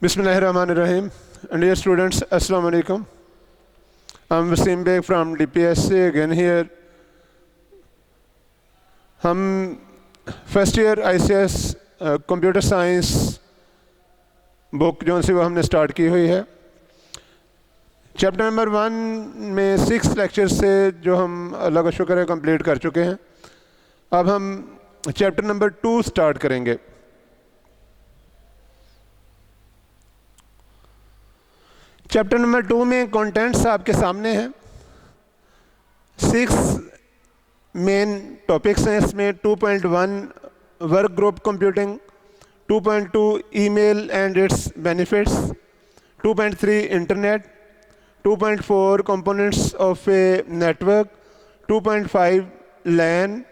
Bismillahirrahmanirrahim. Dear students, Assalamu alaikum. I'm Wasim Beg from DPSC again here. हम first year ICS computer science book जो सी वो हमने start की हुई है। चैप्टर नंबर 1 में 6 लेक्चर्स से जो हम अल्लाह का शुक्र है कंप्लीट कर चुके हैं। अब हम चैप्टर नंबर 2 स्टार्ट करेंगे। चैप्टर नंबर 2 में कंटेंट्स आपके सामने हैं। 6 मेन टॉपिक्स हैं इसमें। 2.1 work group computing, 2.2 email and its benefits, 2.3 internet, 2.4 components of a network, 2.5 LAN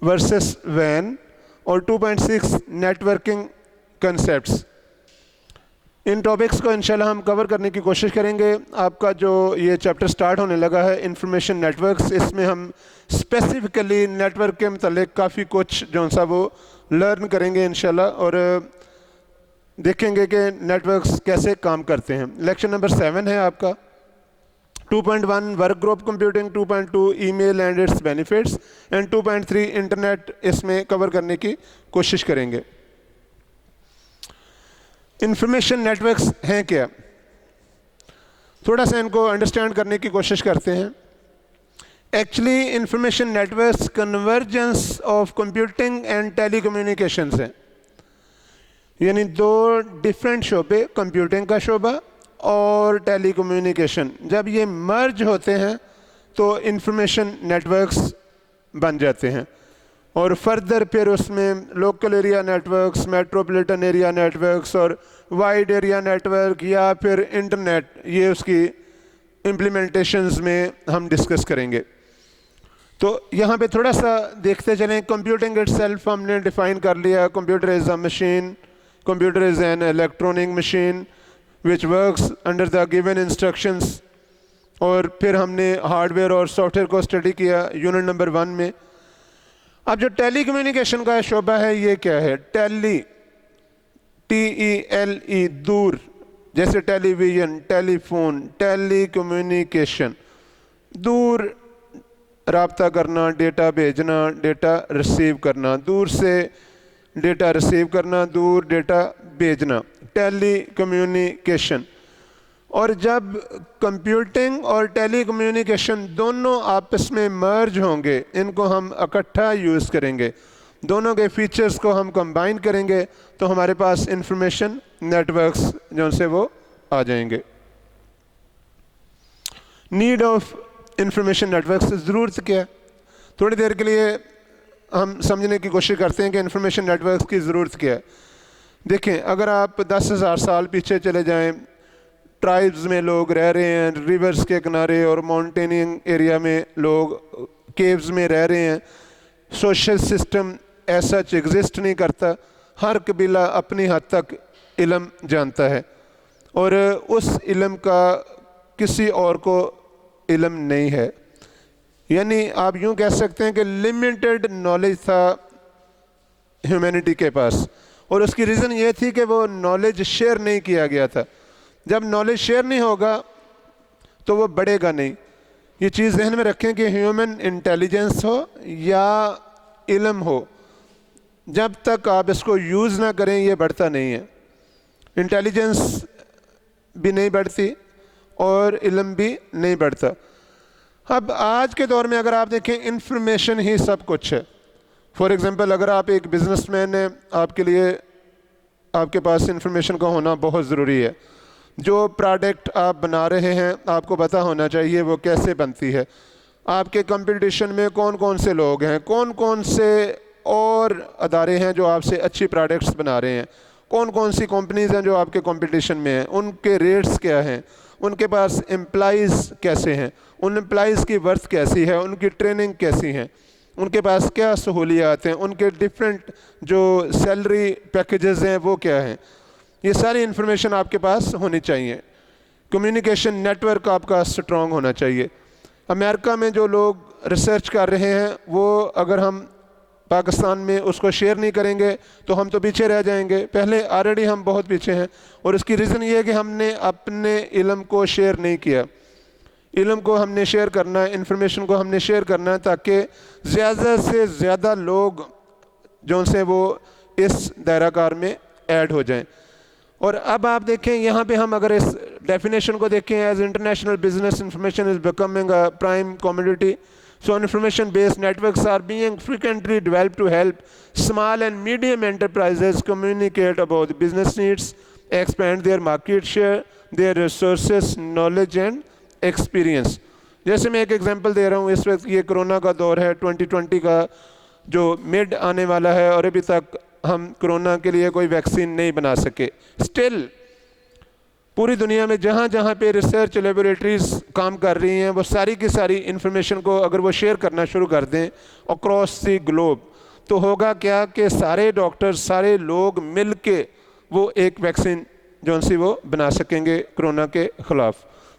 versus वैन और 2.6 नेटवर्किंग कंसेप्ट्स। इन टॉपिक्स को इंशाल्लाह हम कवर करने की कोशिश करेंगे। आपका जो ये चैप्टर स्टार्ट होने लगा है इंफॉर्मेशन नेटवर्क्स, इसमें हम स्पेसिफिकली नेटवर्क के मतलब काफ़ी कुछ जो सा वो लर्न करेंगे इंशाल्लाह और देखेंगे कि नेटवर्क्स कैसे काम करते हैं। लेक्चर नंबर 7 है आपका। 2.1 work group computing, 2.2 email and its benefits and 2.3 internet इसमें कवर करने की कोशिश करेंगे। इंफॉर्मेशन नेटवर्क्स हैं क्या, थोड़ा सा इनको अंडरस्टैंड करने की कोशिश करते हैं। Actually information networks convergence of computing and telecommunications हैं, यानी दो डिफरेंट शोबे, कंप्यूटिंग का शोबा और टेलीकम्युनिकेशन, जब ये मर्ज होते हैं तो इंफॉर्मेशन नेटवर्क्स बन जाते हैं। और फर्दर फिर उसमें local area networks, metropolitan area networks और वाइड एरिया नेटवर्क या फिर इंटरनेट, ये उसकी इम्प्लीमेंटेशंस में हम डिस्कस करेंगे। तो यहाँ पे थोड़ा सा देखते चलें। कंप्यूटिंग इटसेल्फ हमने डिफ़ाइन कर लिया। Computer is a machine, computer is an electronic machine which works under the given instructions. और फिर हमने हार्डवेयर और सॉफ्टवेयर को स्टडी किया यूनिट नंबर 1 में। अब जो टेली कम्युनिकेशन का शोबा है ये क्या है? टेली, TELE, दूर, जैसे टेलीविज़न, टेलीफोन, टेली कम्युनिकेशन, दूर रब्ता करना, डेटा भेजना, डेटा रिसीव करना, दूर से डेटा रिसीव करना, दूर डेटा भेजना, टेली कम्युनिकेशन। और जब कंप्यूटिंग और टेली कम्युनिकेशन दोनों आपस में मर्ज होंगे, इनको हम इकट्ठा यूज़ करेंगे, दोनों के फीचर्स को हम कंबाइन करेंगे, तो हमारे पास इंफॉर्मेशन नेटवर्क्स जो से वो आ जाएंगे। नीड ऑफ इंफॉर्मेशन नेटवर्क्स, ज़रूरत क्या है? थोड़ी देर के लिए हम समझने की कोशिश करते हैं कि इंफॉर्मेशन नेटवर्क्स की ज़रूरत क्या है। देखें, अगर आप 10,000 साल पीछे चले जाएं, ट्राइब्स में लोग रह रहे हैं, रिवर्स के किनारे और माउंटेनिंग एरिया में लोग केव्स में रह रहे हैं। सोशल सिस्टम ऐसा एग्जिस्ट नहीं करता, हर कबीला अपनी हद तक इल्म जानता है और उस इल्म का किसी और को इल्म नहीं है। यानी आप यूँ कह सकते हैं कि लिमिटेड नॉलेज था ह्यूमैनिटी के पास, और उसकी रीज़न ये थी कि वो नॉलेज शेयर नहीं किया गया था। जब नॉलेज शेयर नहीं होगा तो वो बढ़ेगा नहीं। ये चीज़ ज़हन में रखें कि ह्यूमन इंटेलिजेंस हो या इल्म हो, जब तक आप इसको यूज़ ना करें ये बढ़ता नहीं है। इंटेलिजेंस भी नहीं बढ़ती और इल्म भी नहीं बढ़ता। अब आज के दौर में अगर आप देखें, इंफॉर्मेशन ही सब कुछ है। फॉर एग्ज़ाम्पल, अगर आप एक बिज़नेसमैन हैं, आपके लिए आपके पास इंफॉर्मेशन का होना बहुत ज़रूरी है। जो प्रोडक्ट आप बना रहे हैं आपको पता होना चाहिए वो कैसे बनती है। आपके कंपटीशन में कौन कौन से लोग हैं, कौन कौन से और अदारे हैं जो आपसे अच्छी प्रोडक्ट्स बना रहे हैं, कौन कौन सी कंपनीज़ हैं जो आपके कंपटीशन में हैं, उनके रेट्स क्या हैं, उनके पास एम्प्लॉइज़ कैसे हैं, उन एम्प्लॉइज़ की वर्थ कैसी है, उनकी ट्रेनिंग कैसी है, उनके पास क्या सहूलियात हैं, उनके डिफरेंट जो सैलरी पैकेजेस हैं वो क्या हैं। ये सारी इन्फॉर्मेशन आपके पास होनी चाहिए। कम्युनिकेशन नेटवर्क आपका स्ट्रॉन्ग होना चाहिए। अमेरिका में जो लोग रिसर्च कर रहे हैं वो, अगर हम पाकिस्तान में उसको शेयर नहीं करेंगे तो हम तो पीछे रह जाएंगे। पहले ऑलरेडी हम बहुत पीछे हैं, और इसकी रीज़न ये है कि हमने अपने इल्म को शेयर नहीं किया। इल्म को हमने शेयर करना है, इंफॉर्मेशन को हमने शेयर करना है, ताकि ज़्यादा से ज़्यादा लोग जो से वो इस दायराकार में ऐड हो जाएं। और अब आप देखें यहाँ पे हम अगर इस डेफिनेशन को देखें, as international business information is becoming a prime commodity, so information based networks are being frequently developed to help small and medium enterprises communicate about business needs, expand their market share, their resources, knowledge and experience। जैसे मैं एक example दे रहा हूँ, इस वक्त ये corona का दौर है, 2020 का जो मिड आने वाला है, और अभी तक हम कोरोना के लिए कोई वैक्सीन नहीं बना सके। स्टिल पूरी दुनिया में जहाँ जहाँ पे रिसर्च लेबोरेटरीज़ काम कर रही हैं, वो सारी की सारी इंफॉर्मेशन को अगर वो शेयर करना शुरू कर दें अक्रॉस द ग्लोब, तो होगा क्या कि सारे डॉक्टर, सारे लोग मिल के वो एक वैक्सीन जो सी वो बना सकेंगे कोरोना के ख़िलाफ़।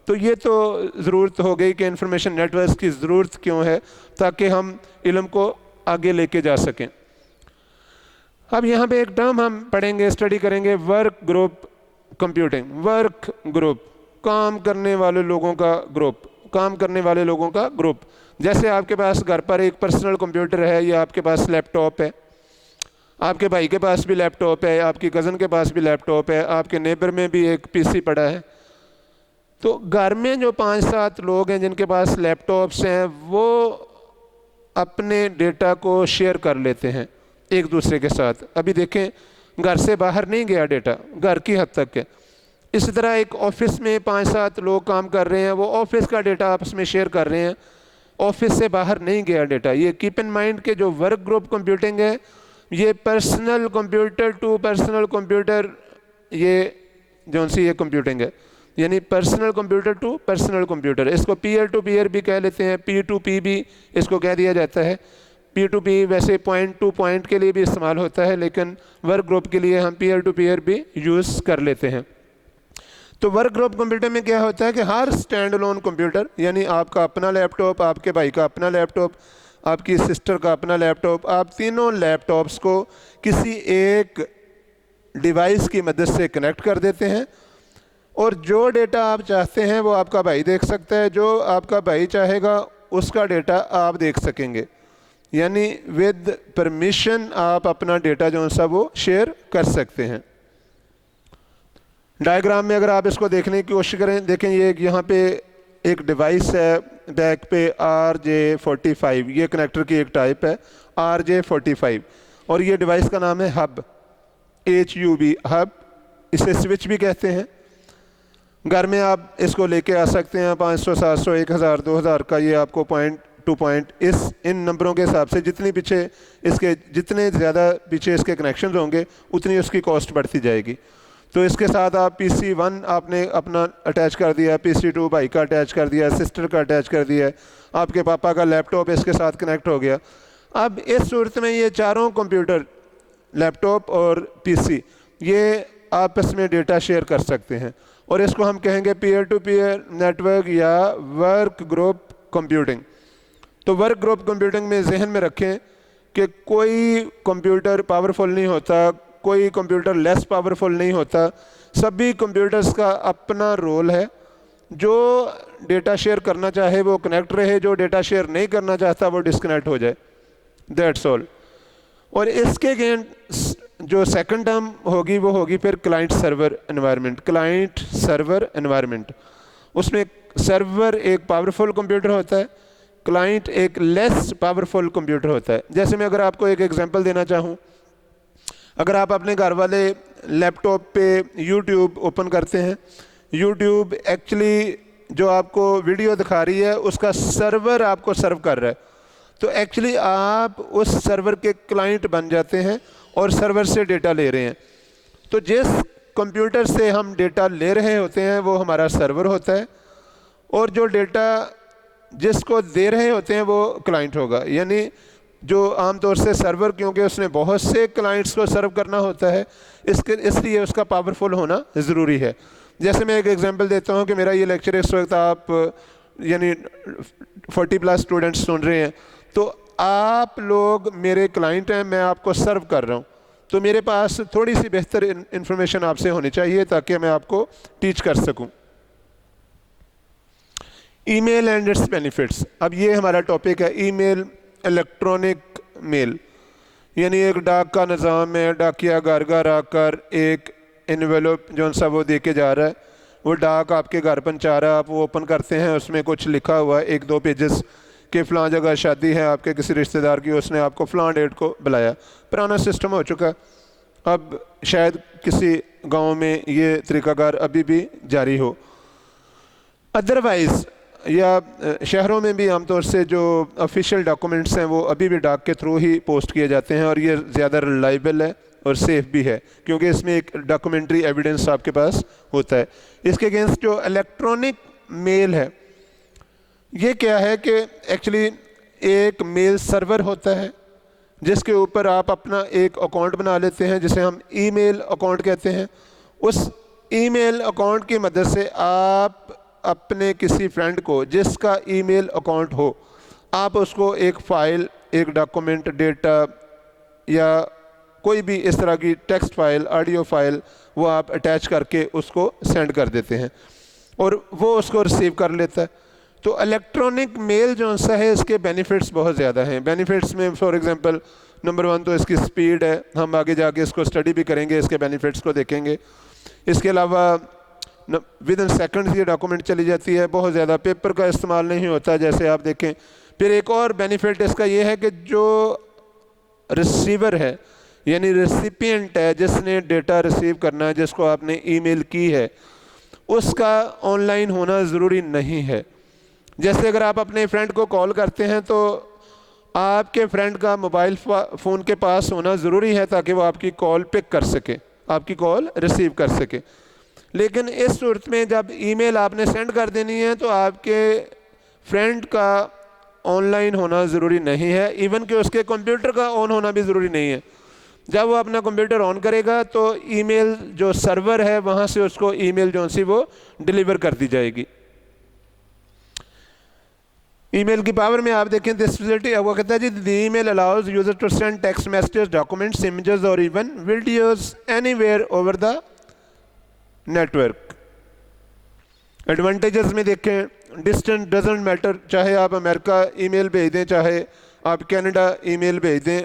तो ये तो ज़रूरत हो गई कि इंफॉर्मेशन नेटवर्क की ज़रूरत क्यों है, ताकि हम इल्म को आगे लेके जा सकें। अब यहाँ पे एक टर्म हम पढ़ेंगे, स्टडी करेंगे, work group computing. Work group, काम करने वाले लोगों का ग्रुप, काम करने वाले लोगों का ग्रुप। जैसे आपके पास घर पर एक पर्सनल कंप्यूटर है, या आपके पास लैपटॉप है, आपके भाई के पास भी लैपटॉप है, आपकी कज़न के पास भी लैपटॉप है, आपके नेबर में भी एक पीसी पड़ा है। तो घर में जो 5-7 लोग हैं जिनके पास लैपटॉप्स हैं, वो अपने डेटा को शेयर कर लेते हैं एक दूसरे के साथ। अभी देखें, घर से बाहर नहीं गया डेटा, घर की हद तक है। इसी तरह एक ऑफिस में 5-7 लोग काम कर रहे हैं, वो ऑफिस का डेटा आपस में शेयर कर रहे हैं, ऑफिस से बाहर नहीं गया डेटा। ये कीप इन माइंड के जो वर्क ग्रुप कंप्यूटिंग है, ये personal computer to personal computer, ये जो सी ये कंप्यूटिंग है, यानी personal computer to personal computer. इसको पीयर टू पीयर भी कह लेते हैं, पी टू पी भी इसको कह दिया जाता है। पी टू पी वैसे पॉइंट टू पॉइंट के लिए भी इस्तेमाल होता है, लेकिन वर्क ग्रुप के लिए हम पीयर टू पीयर भी यूज़ कर लेते हैं। तो वर्क ग्रुप कंप्यूटर में क्या होता है कि हर स्टैंड अलोन कंप्यूटर, यानी आपका अपना लैपटॉप, आपके भाई का अपना लैपटॉप, आपकी सिस्टर का अपना लैपटॉप, आप तीनों लैपटॉप्स को किसी एक डिवाइस की मदद से कनेक्ट कर देते हैं, और जो डेटा आप चाहते हैं वो आपका भाई देख सकता है, जो आपका भाई चाहेगा उसका डेटा आप देख सकेंगे। यानी विद परमिशन आप अपना डेटा जो सा वो शेयर कर सकते हैं। डायग्राम में अगर आप इसको देखने की कोशिश करें, देखें ये यहाँ पे एक डिवाइस है, बैक पे RJ45, ये कनेक्टर की एक टाइप है RJ45, और ये डिवाइस का नाम है हब, HUB हब, इसे स्विच भी कहते हैं। घर में आप इसको लेके आ सकते हैं, 500, 700, 1000, 2000 का ये आपको पॉइंट टू पॉइंट, इन नंबरों के हिसाब से जितनी पीछे इसके, जितने ज़्यादा पीछे इसके कनेक्शन होंगे उतनी उसकी कॉस्ट बढ़ती जाएगी। तो इसके साथ आप PC1 आपने अपना अटैच कर दिया, PC2 भाई का अटैच कर दिया, सिस्टर का अटैच कर दिया, आपके पापा का लैपटॉप इसके साथ कनेक्ट हो गया। अब इस सूरत में ये चारों कंप्यूटर, लैपटॉप और PC, ये आपस में डेटा शेयर कर सकते हैं, और इसको हम कहेंगे पीयर टू पीयर नेटवर्क या वर्क ग्रुप कंप्यूटिंग। तो वर्क ग्रुप कंप्यूटिंग में जहन में रखें कि कोई कंप्यूटर पावरफुल नहीं होता, कोई कंप्यूटर लेस पावरफुल नहीं होता, सभी कंप्यूटर्स का अपना रोल है। जो डेटा शेयर करना चाहे वो कनेक्ट रहे, जो डेटा शेयर नहीं करना चाहता वो डिस्कनेक्ट हो जाए, दैट्स ऑल। और इसके अगेंस्ट जो सेकंड टर्म होगी वो होगी फिर client server environment. Client server environment, उसमें सर्वर एक पावरफुल कंप्यूटर होता है, क्लाइंट एक लेस पावरफुल कंप्यूटर होता है। जैसे मैं अगर आपको एक एग्जांपल देना चाहूँ, अगर आप अपने घर वाले लैपटॉप पे YouTube ओपन करते हैं, YouTube एक्चुअली जो आपको वीडियो दिखा रही है उसका सर्वर आपको सर्व कर रहा है, तो एक्चुअली आप उस सर्वर के क्लाइंट बन जाते हैं और सर्वर से डेटा ले रहे हैं। तो जिस कंप्यूटर से हम डेटा ले रहे होते हैं वो हमारा सर्वर होता है, और जो डेटा जिसको दे रहे होते हैं वो क्लाइंट होगा। यानी जो आमतौर से सर्वर, क्योंकि उसने बहुत से क्लाइंट्स को सर्व करना होता है, इसलिए उसका पावरफुल होना ज़रूरी है। जैसे मैं एक एग्जांपल देता हूँ कि मेरा ये लेक्चर इस वक्त आप यानी 40+ स्टूडेंट्स सुन रहे हैं, तो आप लोग मेरे क्लाइंट हैं, मैं आपको सर्व कर रहा हूँ, तो मेरे पास थोड़ी सी बेहतर इंफॉर्मेशन आपसे होनी चाहिए ताकि मैं आपको टीच कर सकूँ। ईमेल एंड इट्स बेनिफिट्स, अब ये हमारा टॉपिक है, ईमेल, इलेक्ट्रॉनिक मेल, यानी एक डाक का निज़ाम है, डाकिया घर घर आकर एक एनवेलप जो सा वो दे के जा रहा है, वो डाक आपके घर पहुंचा रहा है, आप वो ओपन करते हैं, उसमें कुछ लिखा हुआ है 1-2 पेजेस कि फ़लाँ जगह शादी है आपके किसी रिश्तेदार की, उसने आपको फ़लाँ डेट को बुलाया। पुराना सिस्टम हो चुका है, अब शायद किसी गांव में ये तरीक़ाकार अभी भी जारी हो। अदरवाइज़ या शहरों में भी आमतौर से जो ऑफिशियल डॉक्यूमेंट्स हैं वो अभी भी डाक के थ्रू ही पोस्ट किए जाते हैं, और ये ज़्यादा रिलायबल है और सेफ़ भी है क्योंकि इसमें एक डॉक्यूमेंट्री एविडेंस आपके पास होता है। इसके अगेंस्ट जो इलेक्ट्रॉनिक मेल है, ये क्या है कि एक्चुअली एक मेल सर्वर होता है जिसके ऊपर आप अपना एक अकाउंट बना लेते हैं जिसे हम ईमेल अकाउंट कहते हैं। उस ईमेल अकाउंट की मदद से आप अपने किसी फ्रेंड को जिसका ईमेल अकाउंट हो, आप उसको एक फ़ाइल, एक डॉक्यूमेंट, डेटा या कोई भी इस तरह की टेक्स्ट फाइल, ऑडियो फाइल, वो आप अटैच करके उसको सेंड कर देते हैं और वो उसको रिसीव कर लेता है। तो इलेक्ट्रॉनिक मेल जो सा है इसके बेनिफिट्स बहुत ज़्यादा हैं। बेनिफिट्स में फॉर एग्ज़ाम्पल नंबर 1 तो इसकी स्पीड है, हम आगे जाके इसको स्टडी भी करेंगे, इसके बेनिफिट्स को देखेंगे। इसके अलावा विद इन सेकंड्स ये डॉक्यूमेंट चली जाती है, बहुत ज़्यादा पेपर का इस्तेमाल नहीं होता जैसे आप देखें। फिर एक और बेनिफिट इसका ये है कि जो रिसीवर है यानी रेसिपिएंट है जिसने डेटा रिसीव करना है, जिसको आपने ईमेल की है, उसका ऑनलाइन होना ज़रूरी नहीं है। जैसे अगर आप अपने फ्रेंड को कॉल करते हैं तो आपके फ्रेंड का मोबाइल फ़ोन के पास होना ज़रूरी है ताकि वो आपकी कॉल पिक कर सके, आपकी कॉल रिसीव कर सके। लेकिन इस सूरत में जब ईमेल आपने सेंड कर देनी है तो आपके फ्रेंड का ऑनलाइन होना ज़रूरी नहीं है, इवन कि उसके कंप्यूटर का ऑन होना भी ज़रूरी नहीं है। जब वो अपना कंप्यूटर ऑन करेगा तो ईमेल जो सर्वर है वहाँ से उसको ईमेल जो सी वो डिलीवर कर दी जाएगी। ईमेल की पावर में आप देखें दिस फैसिलिटी, वो कहता है जी the email allows user to send text messages, documents, images और even videos anywhere over the network. Advantages में देखें, डिस्टेंस डजंट मैटर, चाहे आप अमेरिका ईमेल भेज दें, चाहे आप कनाडा ईमेल भेज दें,